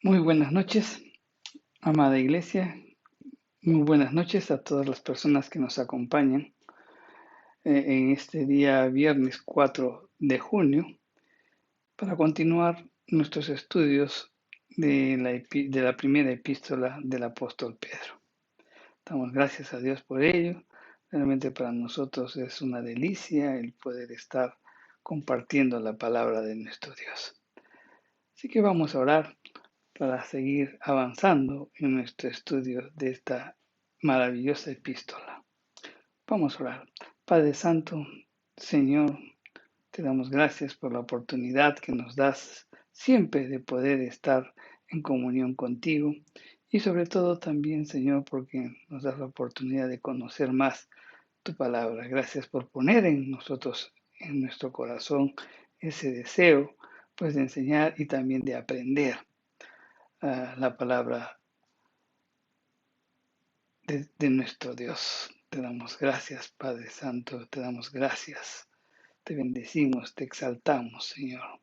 Muy buenas noches, amada iglesia. Muy buenas noches a todas las personas que nos acompañan en este día viernes 4 de junio para continuar nuestros estudios de la primera epístola del apóstol Pedro. Damos gracias a Dios por ello. Realmente para nosotros es una delicia el poder estar compartiendo la palabra de nuestro Dios. Así que vamos a orar para seguir avanzando en nuestro estudio de esta maravillosa epístola. Vamos a orar. Padre Santo, Señor, te damos gracias por la oportunidad que nos das siempre de poder estar en comunión contigo y sobre todo también, Señor, porque nos das la oportunidad de conocer más tu palabra. Gracias por poner en nosotros, en nuestro corazón, ese deseo, pues, de enseñar y también de aprender la palabra de nuestro Dios. Te damos gracias, Padre Santo, te damos gracias, te bendecimos, te exaltamos, Señor.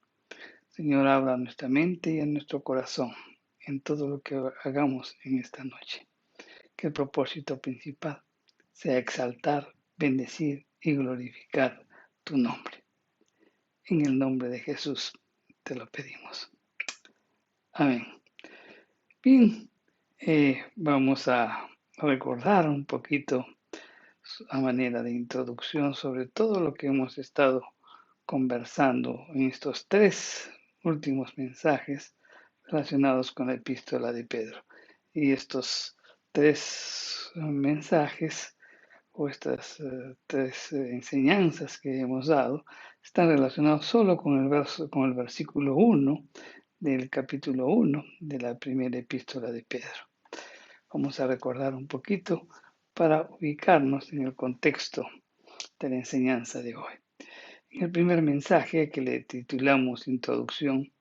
Señor, habla a nuestra mente y a nuestro corazón en todo lo que hagamos en esta noche. Que el propósito principal sea exaltar, bendecir y glorificar tu nombre. En el nombre de Jesús te lo pedimos. Amén. Bien, vamos a recordar un poquito a manera de introducción sobre todo lo que hemos estado conversando en estos tres últimos mensajes relacionados con la epístola de Pedro. Y estos tres mensajes o estas tres enseñanzas que hemos dado están relacionados solo con el versículo 1 del capítulo 1 de la primera epístola de Pedro. Vamos a recordar un poquito para ubicarnos en el contexto de la enseñanza de hoy. En el primer mensaje que le titulamos Introducción,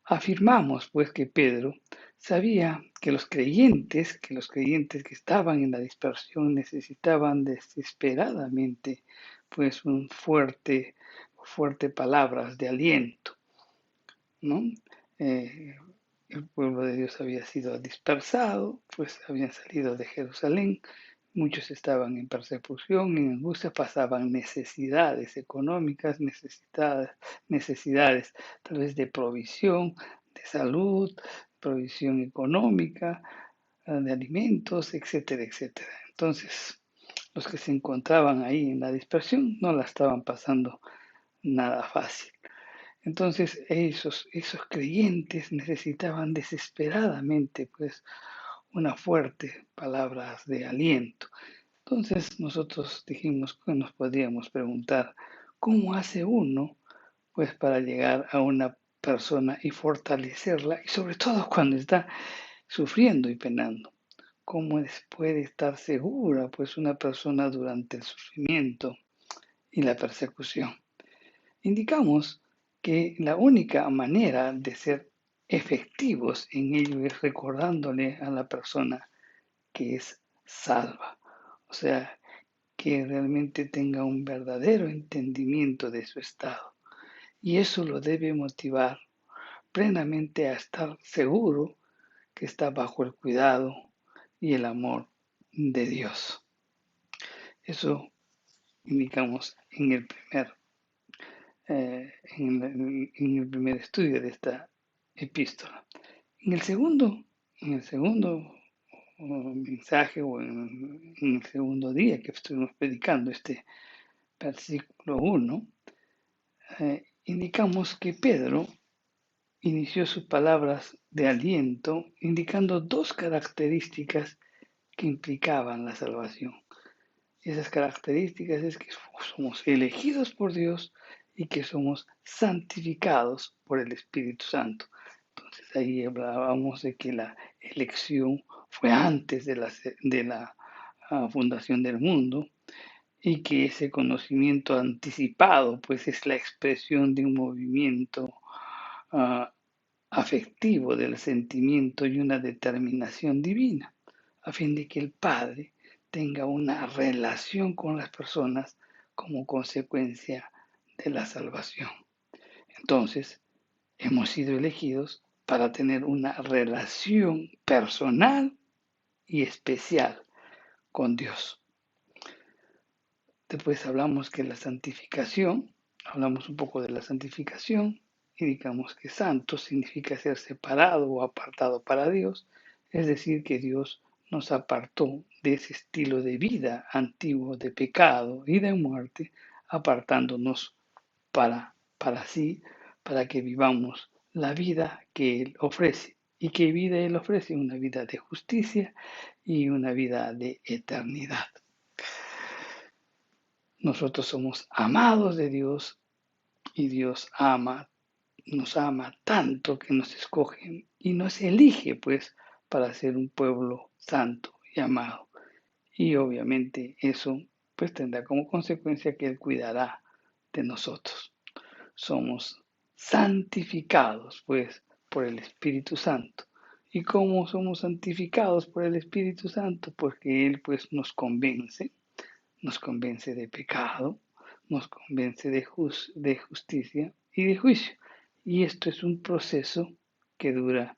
afirmamos pues que Pedro sabía que los creyentes que estaban en la dispersión necesitaban desesperadamente pues fuerte palabras de aliento, ¿no? Eh, el pueblo de Dios había sido dispersado, pues habían salido de Jerusalén, muchos estaban en persecución, en angustia, pasaban necesidades económicas, necesidades tal vez de provisión, de salud, provisión económica, de alimentos, etcétera, etcétera. Entonces, los que se encontraban ahí en la dispersión no la estaban pasando nada fácil. Entonces esos creyentes necesitaban desesperadamente pues una fuerte palabras de aliento. Entonces nosotros dijimos que nos podríamos preguntar, ¿cómo hace uno pues para llegar a una persona y fortalecerla? Y sobre todo cuando está sufriendo y penando. ¿Cómo puede estar segura pues una persona durante el sufrimiento y la persecución? Indicamos que la única manera de ser efectivos en ello es recordándole a la persona que es salva, o sea, que realmente tenga un verdadero entendimiento de su estado. Y eso lo debe motivar plenamente a estar seguro que está bajo el cuidado y el amor de Dios. Eso indicamos en el primer estudio de esta epístola. En el segundo mensaje o en el segundo día que estuvimos predicando este versículo 1, indicamos que Pedro inició sus palabras de aliento indicando dos características que implicaban la salvación. Esas características es que somos elegidos por Dios y que somos santificados por el Espíritu Santo. Entonces ahí hablábamos de que la elección fue antes de la fundación del mundo y que ese conocimiento anticipado pues es la expresión de un movimiento uh, afectivo del sentimiento y una determinación divina, a fin de que el Padre tenga una relación con las personas como consecuencia de la salvación. Entonces, hemos sido elegidos para tener una relación personal y especial con Dios. Después hablamos que la santificación, hablamos un poco de la santificación y digamos que santo significa ser separado o apartado para Dios, es decir, que Dios nos apartó de ese estilo de vida antiguo de pecado y de muerte, apartándonos para sí, para que vivamos la vida que Él ofrece. ¿Y qué vida Él ofrece? Una vida de justicia y una vida de eternidad. Nosotros somos amados de Dios y Dios nos ama tanto que nos escoge y nos elige pues para ser un pueblo santo y amado. Y obviamente eso pues tendrá como consecuencia que Él cuidará de nosotros. Somos santificados pues por el Espíritu Santo. ¿Y cómo somos santificados por el Espíritu Santo? Porque Él pues nos convence de pecado, nos convence de justicia y de juicio. Y esto es un proceso que dura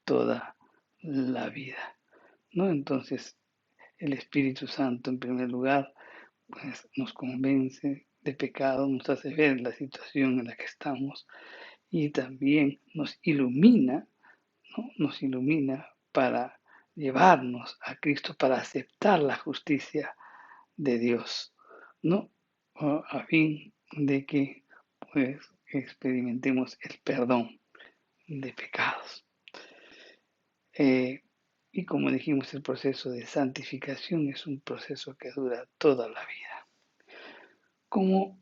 toda la vida, ¿no? Entonces, el Espíritu Santo, en primer lugar, pues, nos convence de pecado, nos hace ver la situación en la que estamos y también nos ilumina, ¿no? Nos ilumina para llevarnos a Cristo, para aceptar la justicia de Dios, ¿no? A fin de que pues experimentemos el perdón de pecados. Y como dijimos, el proceso de santificación es un proceso que dura toda la vida. Como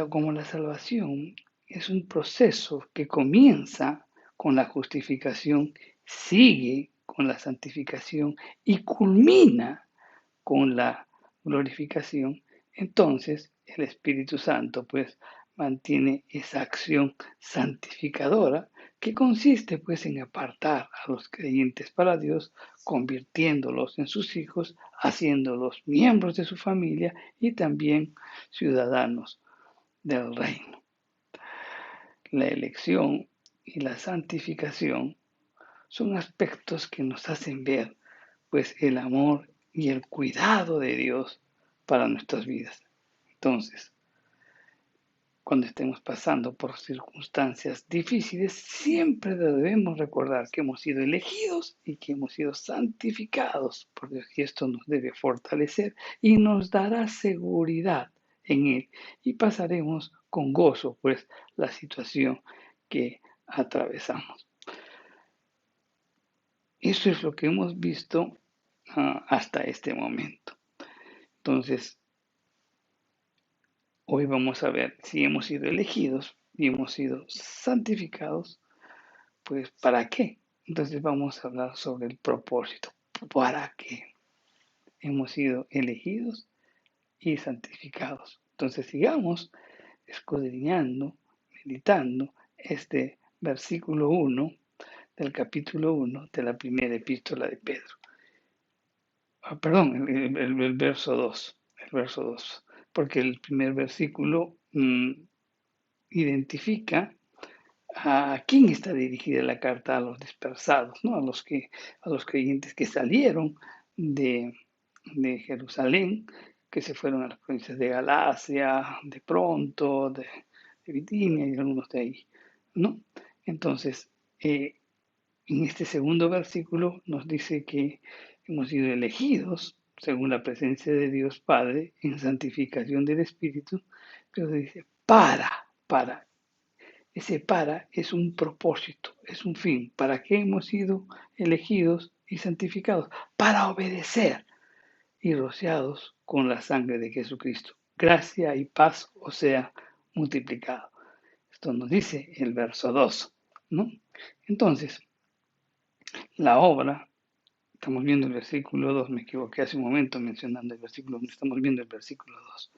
como la salvación es un proceso que comienza con la justificación, sigue con la santificación y culmina con la glorificación, entonces el Espíritu Santo pues mantiene esa acción santificadora que consiste pues en apartar a los creyentes para Dios, convirtiéndolos en sus hijos, haciéndolos miembros de su familia y también ciudadanos del reino. La elección y la santificación son aspectos que nos hacen ver pues el amor y el cuidado de Dios para nuestras vidas. Entonces, cuando estemos pasando por circunstancias difíciles, siempre debemos recordar que hemos sido elegidos y que hemos sido santificados por Dios. Y esto nos debe fortalecer y nos dará seguridad en Él. Y pasaremos con gozo, pues, la situación que atravesamos. Eso es lo que hemos visto hasta este momento. Entonces, hoy vamos a ver si hemos sido elegidos y hemos sido santificados, pues ¿para qué? Entonces vamos a hablar sobre el propósito. ¿Para qué hemos sido elegidos y santificados? Entonces sigamos escudriñando, meditando este versículo 1 del capítulo 1 de la primera epístola de Pedro. Perdón, el verso 2, el verso 2, porque el primer versículo identifica a quién está dirigida la carta: a los dispersados, ¿no? A los creyentes que salieron de, de Jerusalén, que se fueron a las provincias de Galacia, de Ponto, de Bitinia y algunos de ahí, ¿no? Entonces, en este segundo versículo nos dice que hemos sido elegidos según la presencia de Dios Padre en santificación del Espíritu, pero dice para. Ese para es un propósito, es un fin. ¿Para qué hemos sido elegidos y santificados? Para obedecer y rociados con la sangre de Jesucristo. Gracia y paz os sea multiplicado. Esto nos dice el verso 2, ¿no? Entonces, la obra, estamos viendo el versículo 2, me equivoqué hace un momento mencionando el versículo 1, estamos viendo el versículo 2.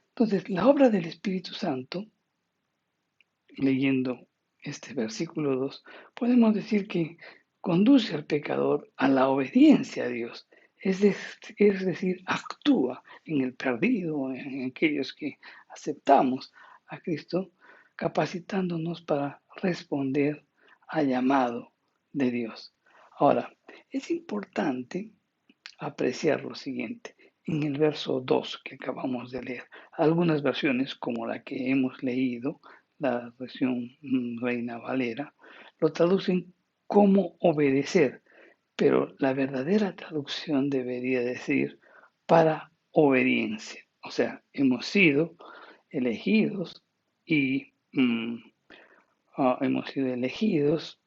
Entonces, la obra del Espíritu Santo, leyendo este versículo 2, podemos decir que conduce al pecador a la obediencia a Dios, es decir, actúa en el perdido, en aquellos que aceptamos a Cristo, capacitándonos para responder al llamado de Dios. Ahora, es importante apreciar lo siguiente. En el verso 2 que acabamos de leer, algunas versiones, como la que hemos leído, la versión Reina Valera, lo traducen como obedecer, pero la verdadera traducción debería decir para obediencia. O sea, hemos sido elegidos y hemos sido elegidos,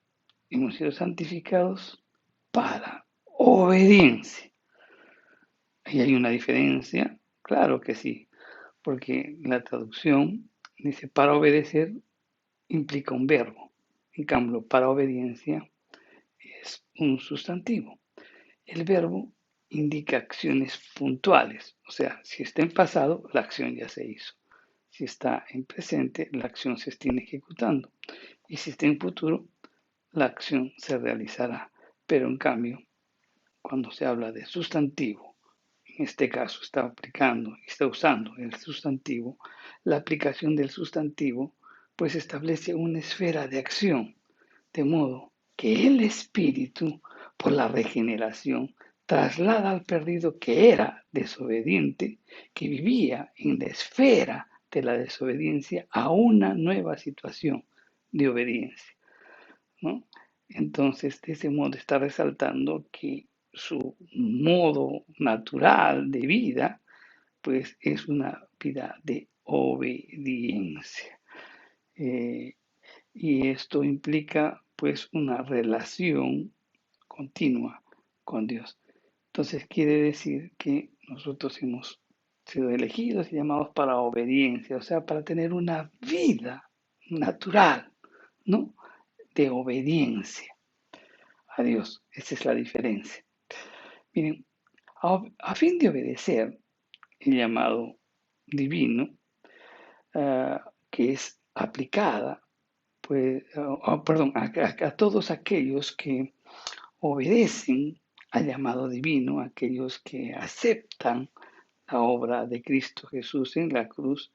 hemos sido santificados para obediencia. ¿Y hay una diferencia? Claro que sí, porque la traducción dice para obedecer implica un verbo. En cambio, para obediencia es un sustantivo. El verbo indica acciones puntuales, o sea, si está en pasado, la acción ya se hizo. Si está en presente, la acción se está ejecutando. Y si está en futuro, la acción se realizará. Pero en cambio, cuando se habla de sustantivo, en este caso está usando el sustantivo, la aplicación del sustantivo pues establece una esfera de acción, de modo que el espíritu, por la regeneración, traslada al perdido que era desobediente, que vivía en la esfera de la desobediencia, a una nueva situación de obediencia, ¿no? Entonces, de ese modo está resaltando que su modo natural de vida, pues es una vida de obediencia. Eh, y esto implica, pues, una relación continua con Dios. Entonces, quiere decir que nosotros hemos sido elegidos y llamados para obediencia, o sea, para tener una vida natural, ¿no? De obediencia a Dios. Esa es la diferencia. Miren, fin de obedecer el llamado divino, que es aplicada, pues, perdón, a todos aquellos que obedecen al llamado divino, aquellos que aceptan la obra de Cristo Jesús en la cruz,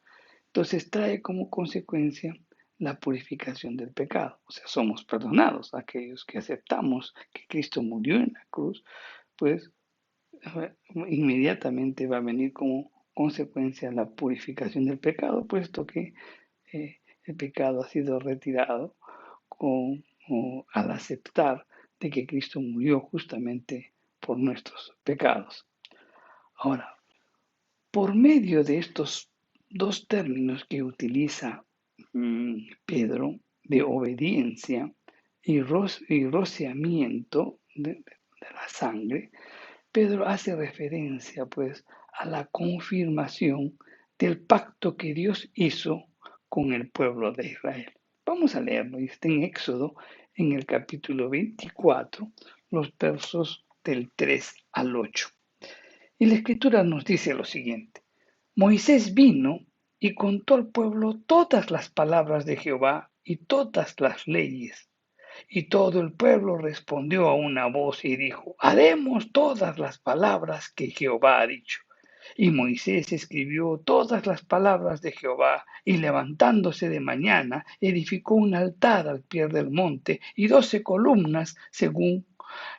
entonces trae como consecuencia la purificación del pecado. O sea, somos perdonados. Aquellos que aceptamos que Cristo murió en la cruz, pues inmediatamente va a venir como consecuencia la purificación del pecado, puesto que el pecado ha sido retirado al aceptar de que Cristo murió justamente por nuestros pecados. Ahora, por medio de estos dos términos que utiliza Pedro, de obediencia y rociamiento de la sangre, Pedro hace referencia pues a la confirmación del pacto que Dios hizo con el pueblo de Israel. Vamos a leerlo, está en Éxodo, en el capítulo 24, los versos del 3 al 8. Y la escritura nos dice lo siguiente: Moisés vino y contó al pueblo todas las palabras de Jehová y todas las leyes. Y todo el pueblo respondió a una voz y dijo: Haremos todas las palabras que Jehová ha dicho. Y Moisés escribió todas las palabras de Jehová, y levantándose de mañana, edificó un altar al pie del monte y 12 columnas según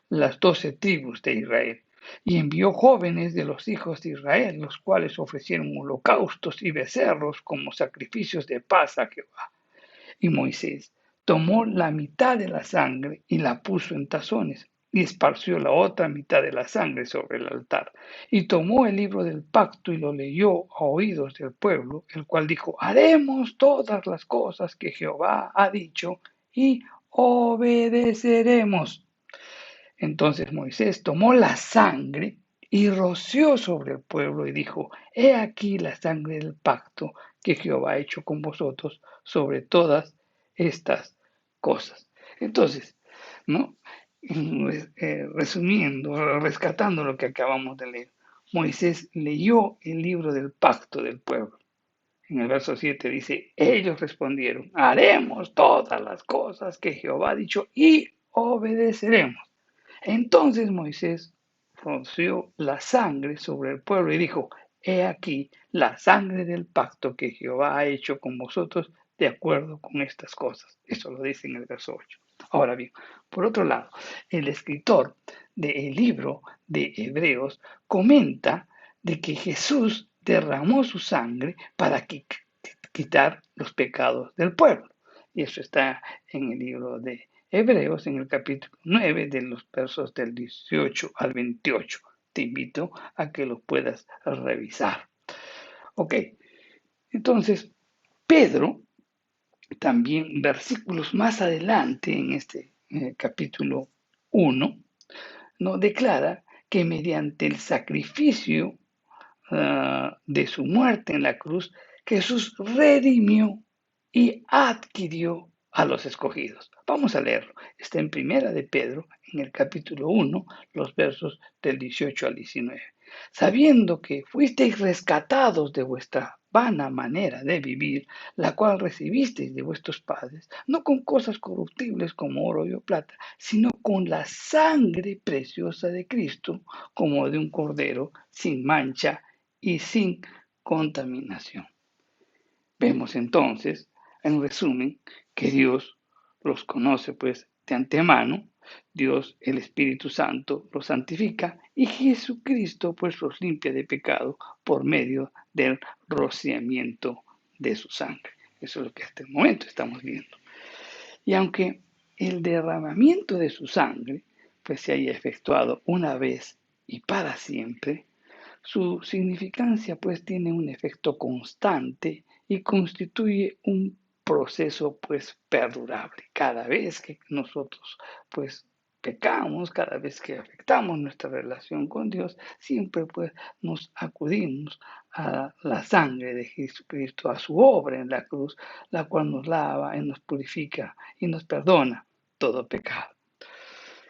las 12 tribus de Israel. Y envió jóvenes de los hijos de Israel, los cuales ofrecieron holocaustos y becerros como sacrificios de paz a Jehová. Y Moisés tomó la mitad de la sangre y la puso en tazones, y esparció la otra mitad de la sangre sobre el altar. Y tomó el libro del pacto y lo leyó a oídos del pueblo, el cual dijo: Haremos todas las cosas que Jehová ha dicho y obedeceremos. Entonces Moisés tomó la sangre y roció sobre el pueblo y dijo: He aquí la sangre del pacto que Jehová ha hecho con vosotros sobre todas estas cosas. Entonces, ¿no? Resumiendo, rescatando lo que acabamos de leer, Moisés leyó el libro del pacto del pueblo. En el verso 7 dice: Ellos respondieron: Haremos todas las cosas que Jehová ha dicho y obedeceremos. Entonces Moisés roció la sangre sobre el pueblo y dijo: He aquí la sangre del pacto que Jehová ha hecho con vosotros de acuerdo con estas cosas. Eso lo dice en el verso 8. Ahora bien, por otro lado, el escritor del libro de Hebreos comenta de que Jesús derramó su sangre para quitar los pecados del pueblo. Y eso está en el libro de Hebreos, en el capítulo 9, de los versos del 18 al 28. Te invito a que lo puedas revisar. Ok, entonces Pedro también versículos más adelante en este capítulo 1, ¿no? Declara que mediante el sacrificio de su muerte en la cruz, Jesús redimió y adquirió a los escogidos. Vamos a leerlo. Está en Primera de Pedro, en el capítulo 1, los versos del 18 al 19. Sabiendo que fuisteis rescatados de vuestra vana manera de vivir, la cual recibisteis de vuestros padres, no con cosas corruptibles como oro y plata, sino con la sangre preciosa de Cristo, como de un cordero sin mancha y sin contaminación. Vemos entonces, en resumen, que Dios los conoce pues de antemano, Dios el Espíritu Santo los santifica y Jesucristo pues los limpia de pecado por medio del rociamiento de su sangre. Eso es lo que hasta el momento estamos viendo. Y aunque el derramamiento de su sangre pues se haya efectuado una vez y para siempre, su significancia pues tiene un efecto constante y constituye un proceso pues perdurable. Cada vez que nosotros pues pecamos, cada vez que afectamos nuestra relación con Dios, siempre pues nos acudimos a la sangre de Jesucristo, a su obra en la cruz, la cual nos lava y nos purifica y nos perdona todo pecado.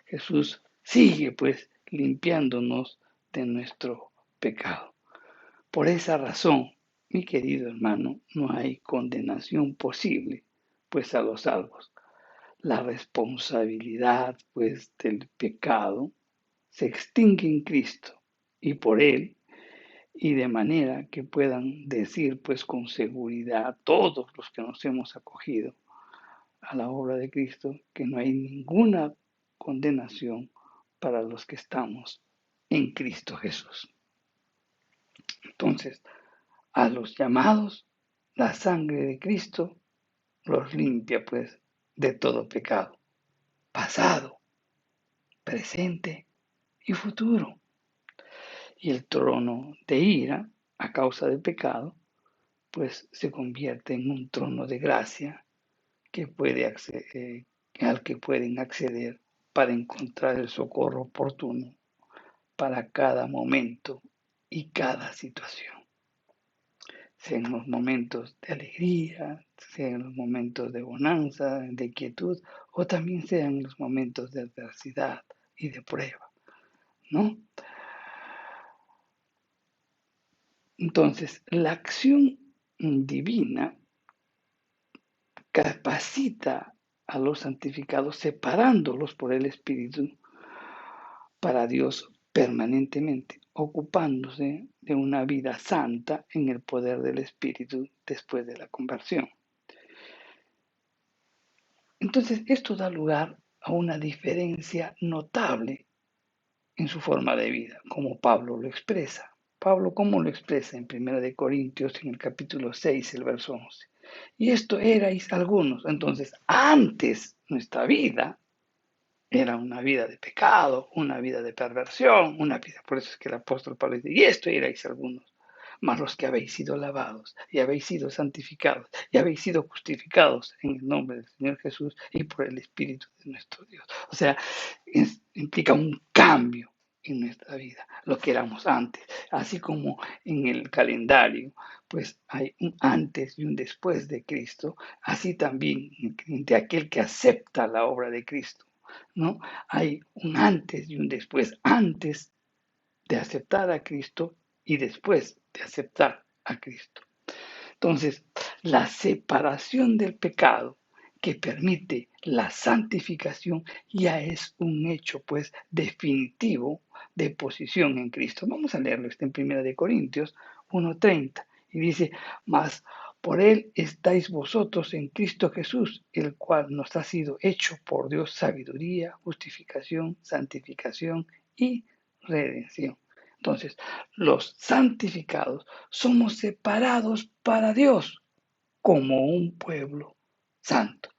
Jesús sigue pues limpiándonos de nuestro pecado. Por esa razón, mi querido hermano, no hay condenación posible, pues a los salvos. La responsabilidad, pues, del pecado se extingue en Cristo y por Él, y de manera que puedan decir, pues, con seguridad todos los que nos hemos acogido a la obra de Cristo, que no hay ninguna condenación para los que estamos en Cristo Jesús. Entonces, a los llamados, la sangre de Cristo los limpia pues de todo pecado, pasado, presente y futuro. Y el trono de ira, a causa del pecado, pues se convierte en un trono de gracia que al que pueden acceder para encontrar el socorro oportuno para cada momento y cada situación. Sea en los momentos de alegría, sea en los momentos de bonanza, de quietud, o también sea en los momentos de adversidad y de prueba, ¿no? Entonces, la acción divina capacita a los santificados separándolos por el Espíritu para Dios permanentemente, ocupándose de una vida santa en el poder del Espíritu después de la conversión. Entonces, esto da lugar a una diferencia notable en su forma de vida, como Pablo lo expresa. Pablo, ¿cómo lo expresa en 1 de Corintios, en el capítulo 6, el verso 11? Y esto erais algunos. Entonces, antes nuestra vida era una vida de pecado, una vida de perversión, una vida. Por eso es que el apóstol Pablo dice, y esto erais algunos, mas los que habéis sido lavados, y habéis sido santificados, y habéis sido justificados en el nombre del Señor Jesús y por el Espíritu de nuestro Dios. O sea, implica un cambio en nuestra vida, lo que éramos antes, así como en el calendario, pues hay un antes y un después de Cristo, así también de aquel que acepta la obra de Cristo, ¿no? Hay un antes y un después, antes de aceptar a Cristo y después de aceptar a Cristo. Entonces, la separación del pecado que permite la santificación ya es un hecho pues definitivo de posición en Cristo. Vamos a leerlo, está en 1 de Corintios 1:30 y dice, mas Por él estáis vosotros en Cristo Jesús, el cual nos ha sido hecho por Dios sabiduría, justificación, santificación y redención. Entonces, los santificados somos separados para Dios como un pueblo santo.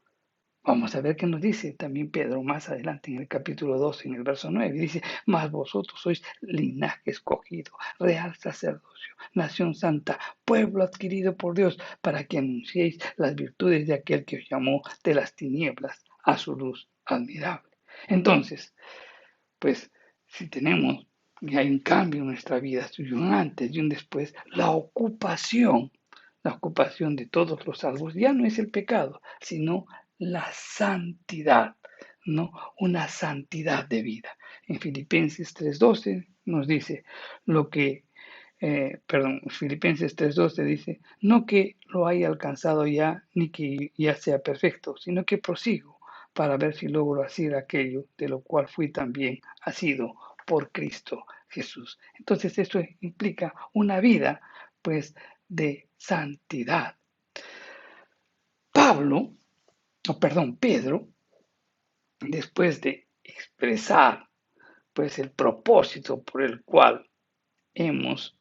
Vamos a ver qué nos dice también Pedro más adelante en el capítulo 2, en el verso 9. Dice, mas vosotros sois linaje escogido, real sacerdocio, nación santa, pueblo adquirido por Dios, para que anunciéis las virtudes de aquel que os llamó de las tinieblas a su luz admirable. Entonces, pues, si tenemos que hay un cambio en nuestra vida, un antes y un después, la ocupación de todos los salvos ya no es el pecado, sino la santidad, ¿no? Una santidad de vida. En Filipenses 3:12 nos dice Filipenses 3:12 dice, no que lo haya alcanzado ya, ni que ya sea perfecto, sino que prosigo para ver si logro hacer aquello de lo cual fui también asido por Cristo Jesús. Entonces esto implica una vida, pues, de santidad. Pedro, después de expresar, pues, el propósito por el cual hemos,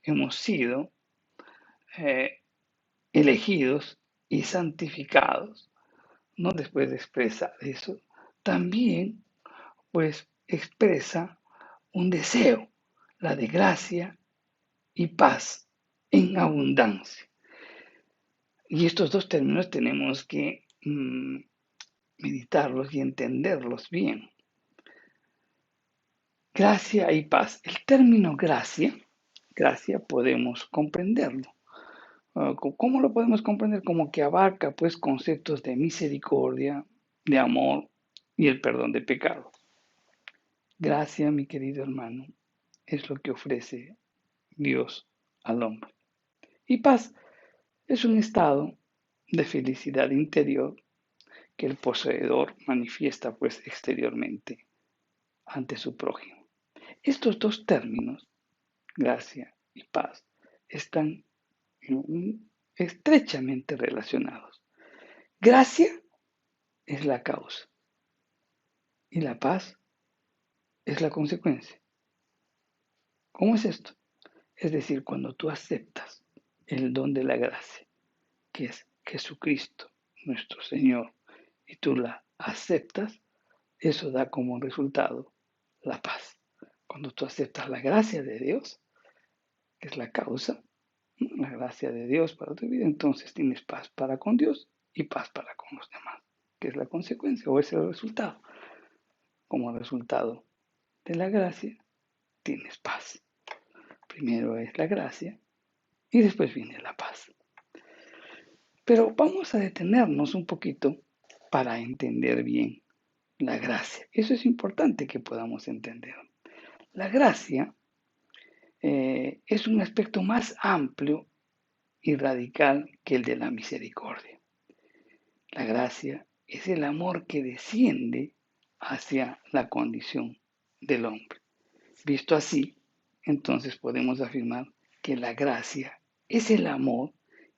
hemos sido elegidos y santificados, ¿no? Después de expresar eso, también, pues, expresa un deseo, la de gracia y paz en abundancia. Y estos dos términos tenemos que meditarlos y entenderlos bien. Gracia y paz. El término gracia podemos comprenderlo. ¿Cómo lo podemos comprender? Como que abarca pues conceptos de misericordia, de amor y el perdón de pecados. Gracia, mi querido hermano, es lo que ofrece Dios al hombre. Y paz es un estado de felicidad interior que el poseedor manifiesta pues exteriormente ante su prójimo. Estos dos términos, gracia y paz, están estrechamente relacionados. Gracia es la causa y la paz es la consecuencia. ¿Cómo es esto? Es decir, cuando tú aceptas el don de la gracia, que es Jesucristo, nuestro Señor, y tú la aceptas, eso da como resultado la paz. Cuando tú aceptas la gracia de Dios, que es la causa, la gracia de Dios para tu vida, entonces tienes paz para con Dios y paz para con los demás, que es la consecuencia o es el resultado. Como resultado de la gracia, tienes paz. Primero es la gracia y después viene la paz. Pero vamos a detenernos un poquito para entender bien la gracia. Eso es importante que podamos entender. La gracia es un aspecto más amplio y radical que el de la misericordia. La gracia es el amor que desciende hacia la condición del hombre. Visto así, entonces podemos afirmar que la gracia es el amor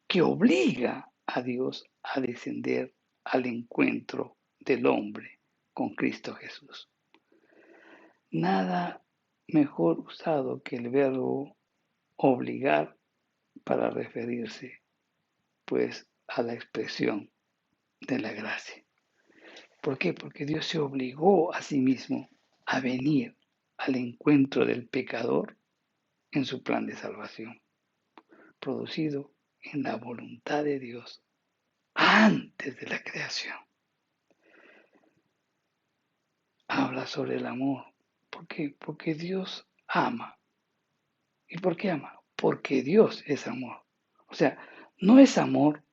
que obliga a Dios a descender al encuentro del hombre con Cristo Jesús. Nada mejor usado que el verbo obligar para referirse, pues, a la expresión de la gracia. ¿Por qué? Porque Dios se obligó a sí mismo a venir al encuentro del pecador en su plan de salvación, producido en la voluntad de Dios antes de la creación. Habla sobre el amor. ¿Por qué? Porque Dios ama. ¿Y por qué ama? Porque Dios es amor. O sea, no es amor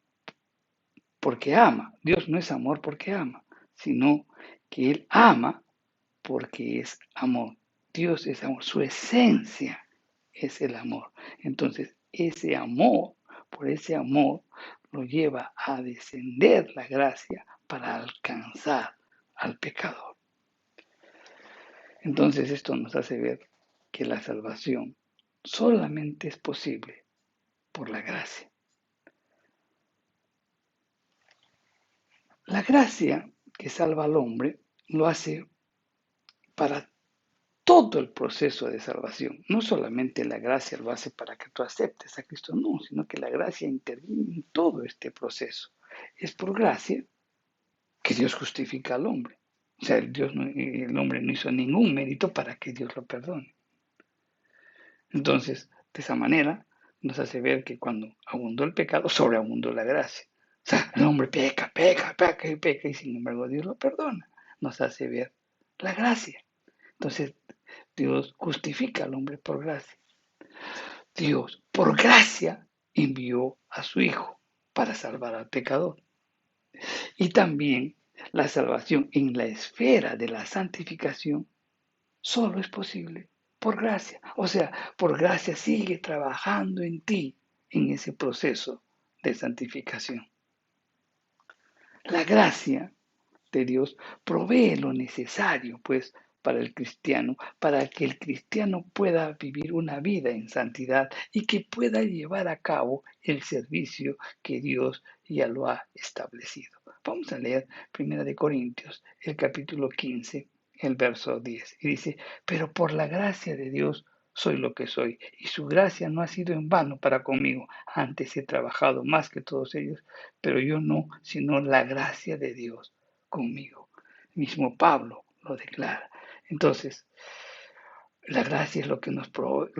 porque ama. Dios no es amor porque ama, sino que Él ama porque es amor. Dios es amor. Su esencia es el amor. Entonces, por ese amor, lo lleva a descender la gracia para alcanzar al pecador. Entonces, esto nos hace ver que la salvación solamente es posible por la gracia. La gracia que salva al hombre lo hace para todo el proceso de salvación. No solamente la gracia lo hace para que tú aceptes a Cristo, no, sino que la gracia interviene en todo este proceso. Es por gracia que Dios justifica al hombre. O sea, el hombre no hizo ningún mérito para que Dios lo perdone. Entonces, de esa manera, nos hace ver que cuando abundó el pecado, sobreabundó la gracia. O sea, el hombre peca, peca, peca y peca, y sin embargo Dios lo perdona. Nos hace ver la gracia. Entonces, Dios justifica al hombre por gracia. Dios, por gracia, envió a su Hijo para salvar al pecador. Y también la salvación en la esfera de la santificación solo es posible por gracia. O sea, por gracia sigue trabajando en ti en ese proceso de santificación. La gracia de Dios provee lo necesario, pues, para el cristiano, para que el cristiano pueda vivir una vida en santidad y que pueda llevar a cabo el servicio que Dios ya lo ha establecido. Vamos a leer 1 Corintios, el capítulo 15, el verso 10. Y dice, pero por la gracia de Dios soy lo que soy, y su gracia no ha sido en vano para conmigo. Antes he trabajado más que todos ellos, pero yo no, sino la gracia de Dios conmigo. El mismo Pablo lo declara. Entonces, la gracia es lo que nos provee,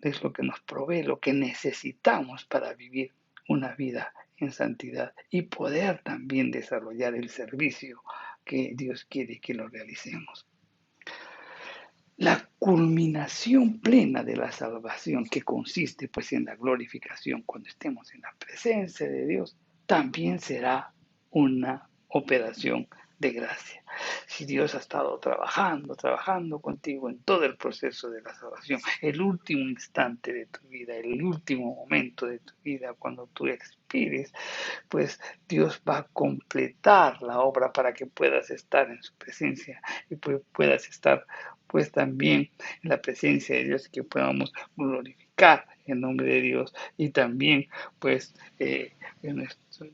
es lo que nos provee, lo que necesitamos para vivir una vida en santidad y poder también desarrollar el servicio que Dios quiere que lo realicemos. La culminación plena de la salvación, que consiste pues en la glorificación cuando estemos en la presencia de Dios, también será una operación de gracia. Si Dios ha estado trabajando contigo en todo el proceso de la salvación, el último instante de tu vida, el último momento de tu vida, cuando tú expires, pues Dios va a completar la obra para que puedas estar en su presencia y puedas estar pues también en la presencia de Dios y que podamos glorificar el nombre de Dios y también pues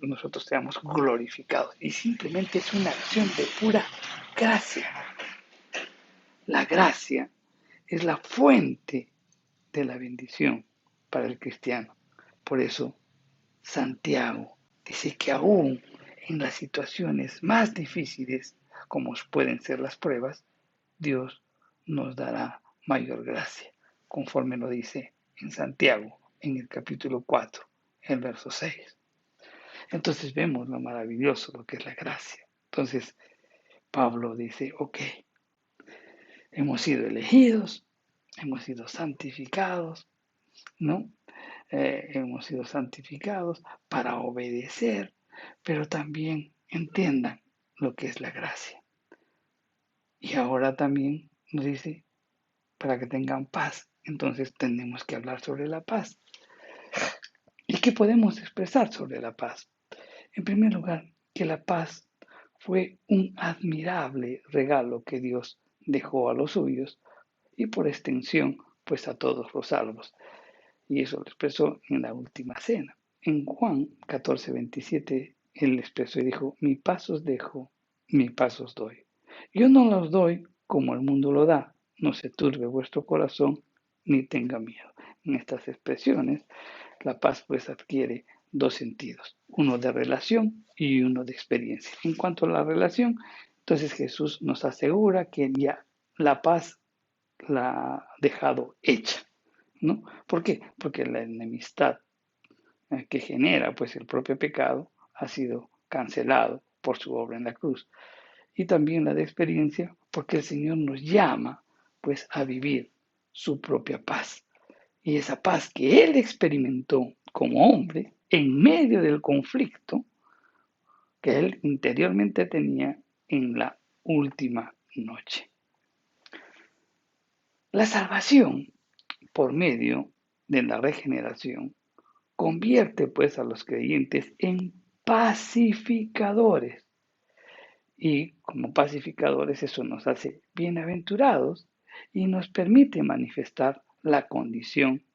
nosotros seamos glorificados. Y simplemente es una acción de pura gracia. La gracia es la fuente de la bendición para el cristiano. Por eso Santiago dice que aún en las situaciones más difíciles, como pueden ser las pruebas, Dios nos dará mayor gracia, conforme lo dice en Santiago, en el capítulo 4, el verso 6. Entonces vemos lo maravilloso, lo que es la gracia. Entonces Pablo dice, ok, hemos sido elegidos, hemos sido santificados, ¿no? Hemos sido santificados para obedecer, pero también entiendan lo que es la gracia. Y ahora también nos dice, para que tengan paz. Entonces tenemos que hablar sobre la paz. ¿Y qué podemos expresar sobre la paz? En primer lugar, que la paz fue un admirable regalo que Dios dejó a los suyos y por extensión, pues a todos los salvos. Y eso lo expresó en la última cena. En Juan 14:27, él expresó y dijo, mi paz os dejo, mi paz os doy. Yo no los doy como el mundo lo da, no se turbe vuestro corazón ni tenga miedo. En estas expresiones, la paz pues adquiere dos sentidos, uno de relación y uno de experiencia. En cuanto a la relación, entonces Jesús nos asegura que ya la paz la ha dejado hecha, ¿no? ¿Por qué? Porque la enemistad que genera pues el propio pecado ha sido cancelado por su obra en la cruz. Y también la de experiencia, porque el Señor nos llama pues a vivir su propia paz. Y esa paz que Él experimentó como hombre en medio del conflicto que Él interiormente tenía en la última noche. La salvación por medio de la regeneración convierte pues a los creyentes en pacificadores. Y como pacificadores eso nos hace bienaventurados y nos permite manifestar la condición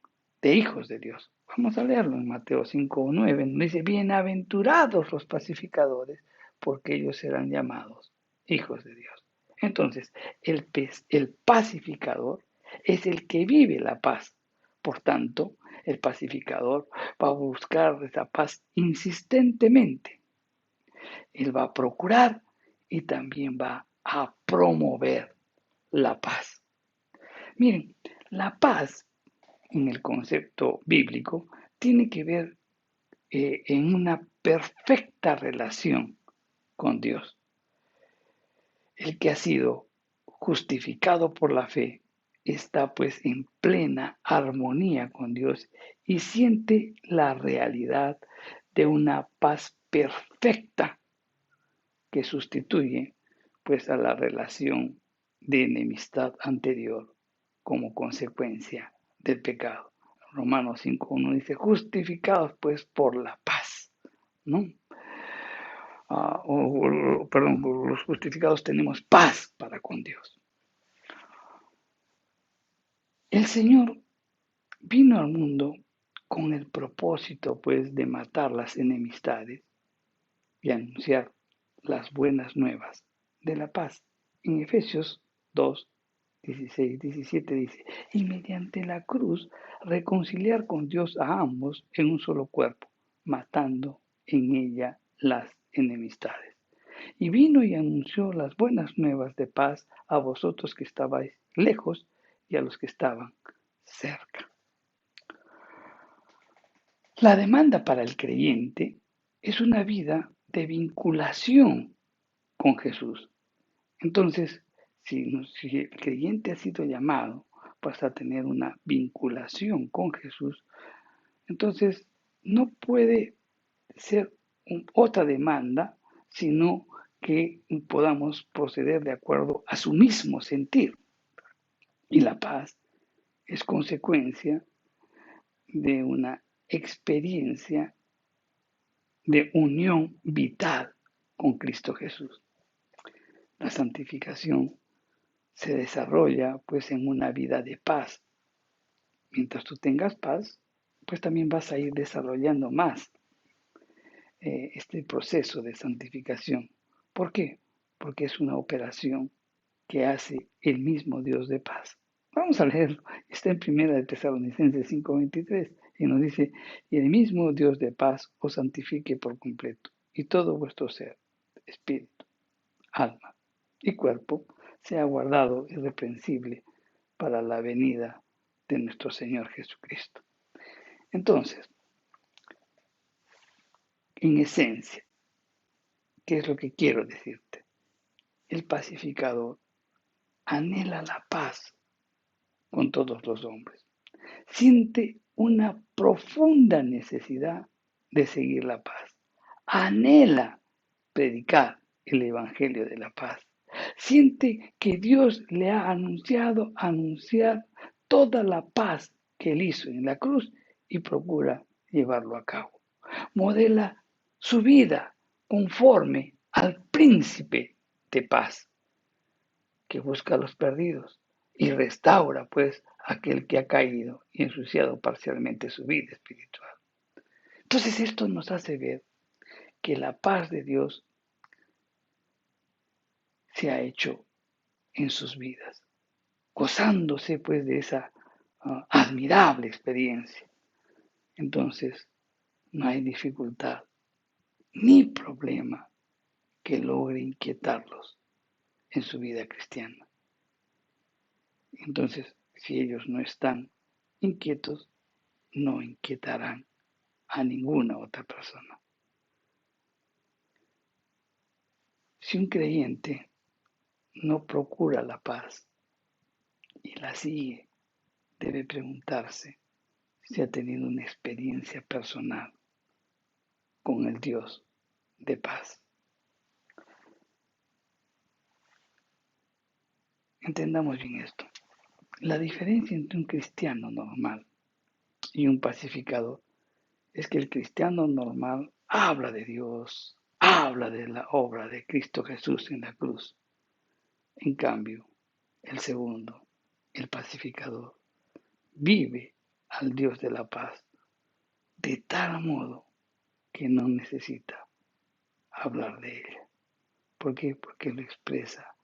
de hijos de Dios. Vamos a leerlo en Mateo 5:9. Dice, bienaventurados los pacificadores, porque ellos serán llamados hijos de Dios. Entonces, el pacificador es el que vive la paz. Por tanto, el pacificador va a buscar esa paz insistentemente. Él va a procurar y también va a promover la paz. Miren, la paz en el concepto bíblico tiene que ver en una perfecta relación con Dios. El que ha sido justificado por la fe está pues en plena armonía con Dios y siente la realidad de una paz perfecta que sustituye pues a la relación de enemistad anterior como consecuencia del pecado. Romanos 5:1 dice, justificados pues por la paz, ¿no? Perdón, los justificados tenemos paz para con Dios. El Señor vino al mundo con el propósito pues de matar las enemistades y anunciar las buenas nuevas de la paz. En Efesios 2, 16, 17 dice, y mediante la cruz reconciliar con Dios a ambos en un solo cuerpo, matando en ella las enemistades. Y vino y anunció las buenas nuevas de paz a vosotros que estabais lejos y a los que estaban cerca. La demanda para el creyente es una vida de vinculación con Jesús. Entonces, si el creyente ha sido llamado pues, a tener una vinculación con Jesús, entonces no puede ser otra demanda, sino que podamos proceder de acuerdo a su mismo sentir. Y la paz es consecuencia de una experiencia de unión vital con Cristo Jesús. La santificación se desarrolla pues en una vida de paz. Mientras tú tengas paz, pues también vas a ir desarrollando más este proceso de santificación. ¿Por qué? Porque es una operación que hace el mismo Dios de paz. Vamos a leerlo. Está en 1 de Tesalonicenses 5:23 y nos dice, y el mismo Dios de paz os santifique por completo y todo vuestro ser, espíritu, alma y cuerpo sea guardado irreprensible para la venida de nuestro Señor Jesucristo. Entonces, en esencia, ¿qué es lo que quiero decirte? El pacificador anhela la paz con todos los hombres. Siente una profunda necesidad de seguir la paz. Anhela predicar el Evangelio de la paz. Siente que Dios le ha anunciar toda la paz que él hizo en la cruz y procura llevarlo a cabo. Modela su vida conforme al príncipe de paz que busca a los perdidos y restaura pues aquel que ha caído y ensuciado parcialmente su vida espiritual. Entonces esto nos hace ver que la paz de Dios se ha hecho en sus vidas, gozándose pues de esa admirable experiencia. Entonces no hay dificultad ni problema que logre inquietarlos en su vida cristiana. Entonces, si ellos no están inquietos, no inquietarán a ninguna otra persona. Si un creyente no procura la paz y la sigue, debe preguntarse si ha tenido una experiencia personal con el Dios de paz. Entendamos bien esto. La diferencia entre un cristiano normal y un pacificador es que el cristiano normal habla de Dios, habla de la obra de Cristo Jesús en la cruz. En cambio, el segundo, el pacificador, vive al Dios de la paz de tal modo que no necesita hablar de ella. ¿Por qué? Porque lo expresa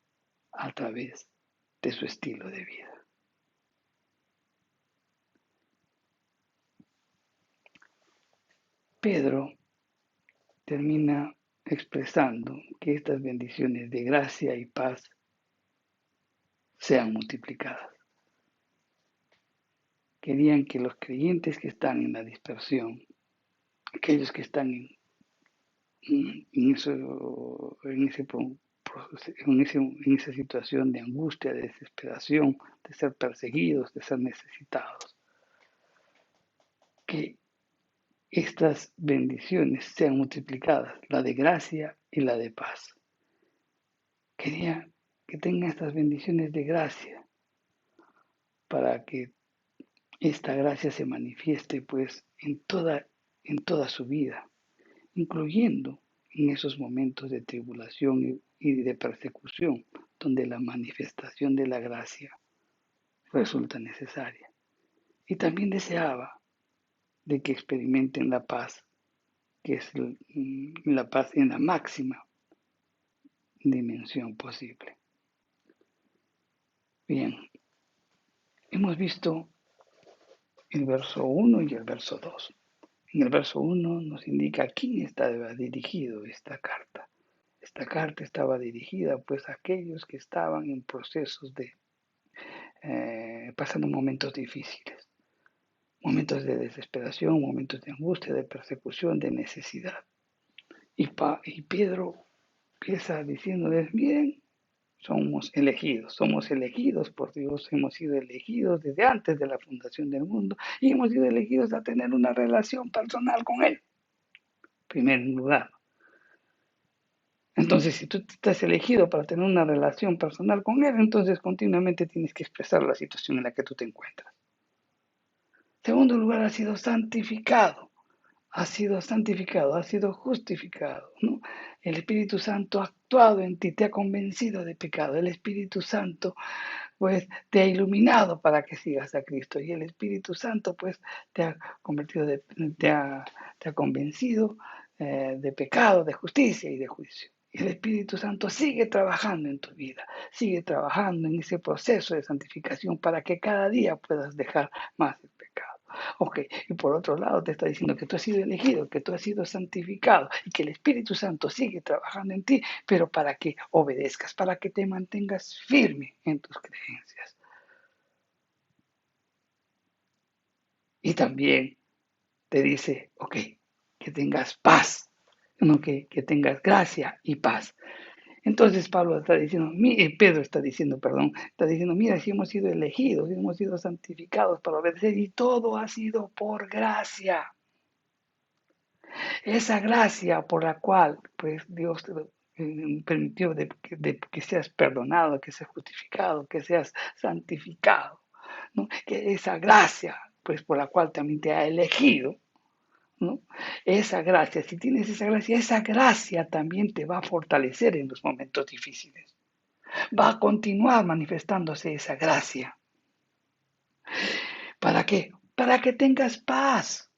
a través de su estilo de vida. Pedro termina expresando que estas bendiciones de gracia y paz sean multiplicadas. Querían que los creyentes que están en la dispersión, aquellos que están en esa situación de angustia, de desesperación, de ser perseguidos, de ser necesitados, que estas bendiciones sean multiplicadas, la de gracia y la de paz. Quería que tengan estas bendiciones de gracia para que esta gracia se manifieste pues en toda su vida, incluyendo en esos momentos de tribulación y de persecución, donde la manifestación de la gracia resulta necesaria. Y también deseaba de que experimenten la paz, que es la paz en la máxima dimensión posible. Bien, hemos visto el verso 1 y el verso 2. En el verso 1 nos indica a quién estaba dirigido esta carta. Esta carta estaba dirigida pues a aquellos que estaban en procesos de pasando momentos difíciles, momentos de desesperación, momentos de angustia, de persecución, de necesidad. Y Pedro empieza diciéndoles, miren, somos elegidos por Dios, hemos sido elegidos desde antes de la fundación del mundo y hemos sido elegidos a tener una relación personal con Él, en primer lugar. Entonces, si tú estás elegido para tener una relación personal con Él, entonces continuamente tienes que expresar la situación en la que tú te encuentras. En segundo lugar, ha sido justificado, ¿no? El Espíritu Santo ha actuado en ti, te ha convencido de pecado. El Espíritu Santo, pues, te ha iluminado para que sigas a Cristo. Y el Espíritu Santo, pues, te ha convertido, te ha convencido de pecado, de justicia y de juicio. Y el Espíritu Santo sigue trabajando en tu vida, sigue trabajando en ese proceso de santificación para que cada día puedas dejar más el pecado. Ok, y por otro lado te está diciendo que tú has sido elegido, que tú has sido santificado y que el Espíritu Santo sigue trabajando en ti, pero para que obedezcas, para que te mantengas firme en tus creencias. Y también te dice, ok, que tengas paz, no que tengas gracia y paz. Entonces Pedro está diciendo, está diciendo, mira, si hemos sido elegidos, si hemos sido santificados para obedecer y todo ha sido por gracia. Esa gracia por la cual pues Dios te permitió de que seas perdonado, que seas justificado, que seas santificado, ¿no? Que esa gracia pues por la cual también te ha elegido, ¿no? Esa gracia, si tienes esa gracia también te va a fortalecer en los momentos difíciles. Va a continuar manifestándose esa gracia. ¿Para qué? Para que tengas paz.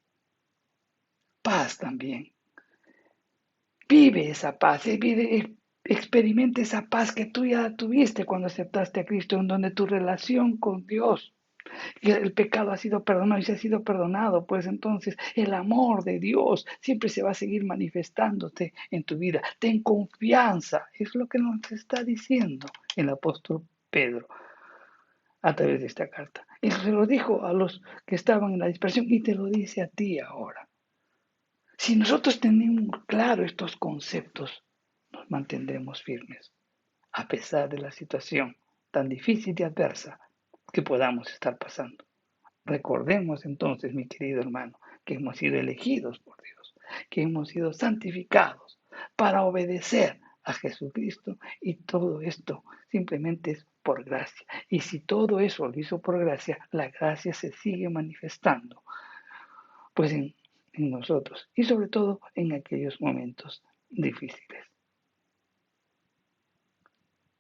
Paz también. Vive esa paz, experimenta esa paz que tú ya tuviste cuando aceptaste a Cristo, en donde tu relación con Dios, y el pecado ha sido perdonado y se ha sido perdonado, pues entonces el amor de Dios siempre se va a seguir manifestándote en tu vida. Ten confianza, es lo que nos está diciendo el apóstol Pedro a través de esta carta. Y se lo dijo a los que estaban en la dispersión y te lo dice a ti ahora. Si nosotros tenemos claro estos conceptos, nos mantendremos firmes, a pesar de la situación tan difícil y adversa que podamos estar pasando. Recordemos entonces, mi querido hermano, que hemos sido elegidos por Dios, que hemos sido santificados para obedecer a Jesucristo y todo esto simplemente es por gracia. Y si todo eso lo hizo por gracia, la gracia se sigue manifestando pues en nosotros y sobre todo en aquellos momentos difíciles.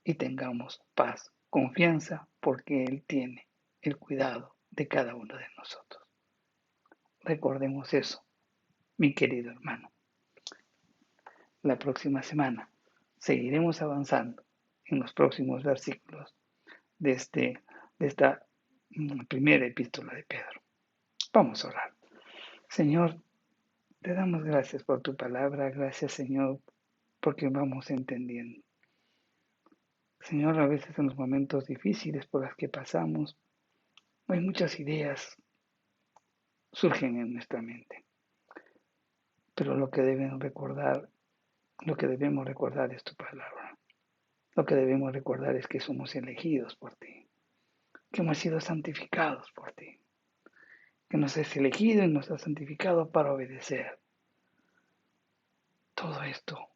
Y tengamos paz, confianza, porque Él tiene el cuidado de cada uno de nosotros. Recordemos eso mi querido hermano. La próxima semana seguiremos avanzando en los próximos versículos de esta primera epístola de Pedro. Vamos a orar. Señor, te damos gracias por tu palabra. Gracias, Señor, porque vamos entendiendo. Señor, a veces en los momentos difíciles por los que pasamos, hay muchas ideas surgen en nuestra mente. Pero lo que debemos recordar es tu palabra. Lo que debemos recordar es que somos elegidos por ti, que hemos sido santificados por ti, que nos has elegido y nos has santificado para obedecer. Todo esto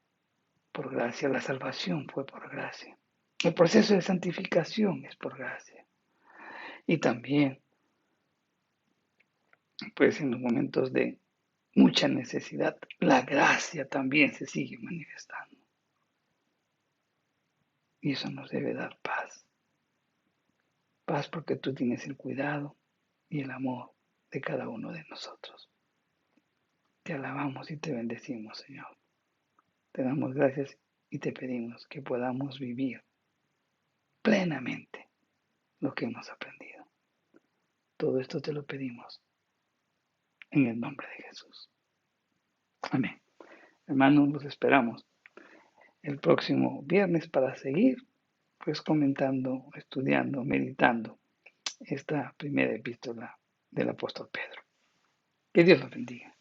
por gracia, la salvación fue por gracia. El proceso de santificación es por gracia. Y también, pues en los momentos de mucha necesidad, la gracia también se sigue manifestando. Y eso nos debe dar paz. Paz porque tú tienes el cuidado y el amor de cada uno de nosotros. Te alabamos y te bendecimos, Señor. Te damos gracias y te pedimos que podamos vivir plenamente lo que hemos aprendido. Todo esto te lo pedimos en el nombre de Jesús. Amén. Hermanos, los esperamos el próximo viernes para seguir pues comentando, estudiando, meditando esta primera epístola del apóstol Pedro. Que Dios los bendiga.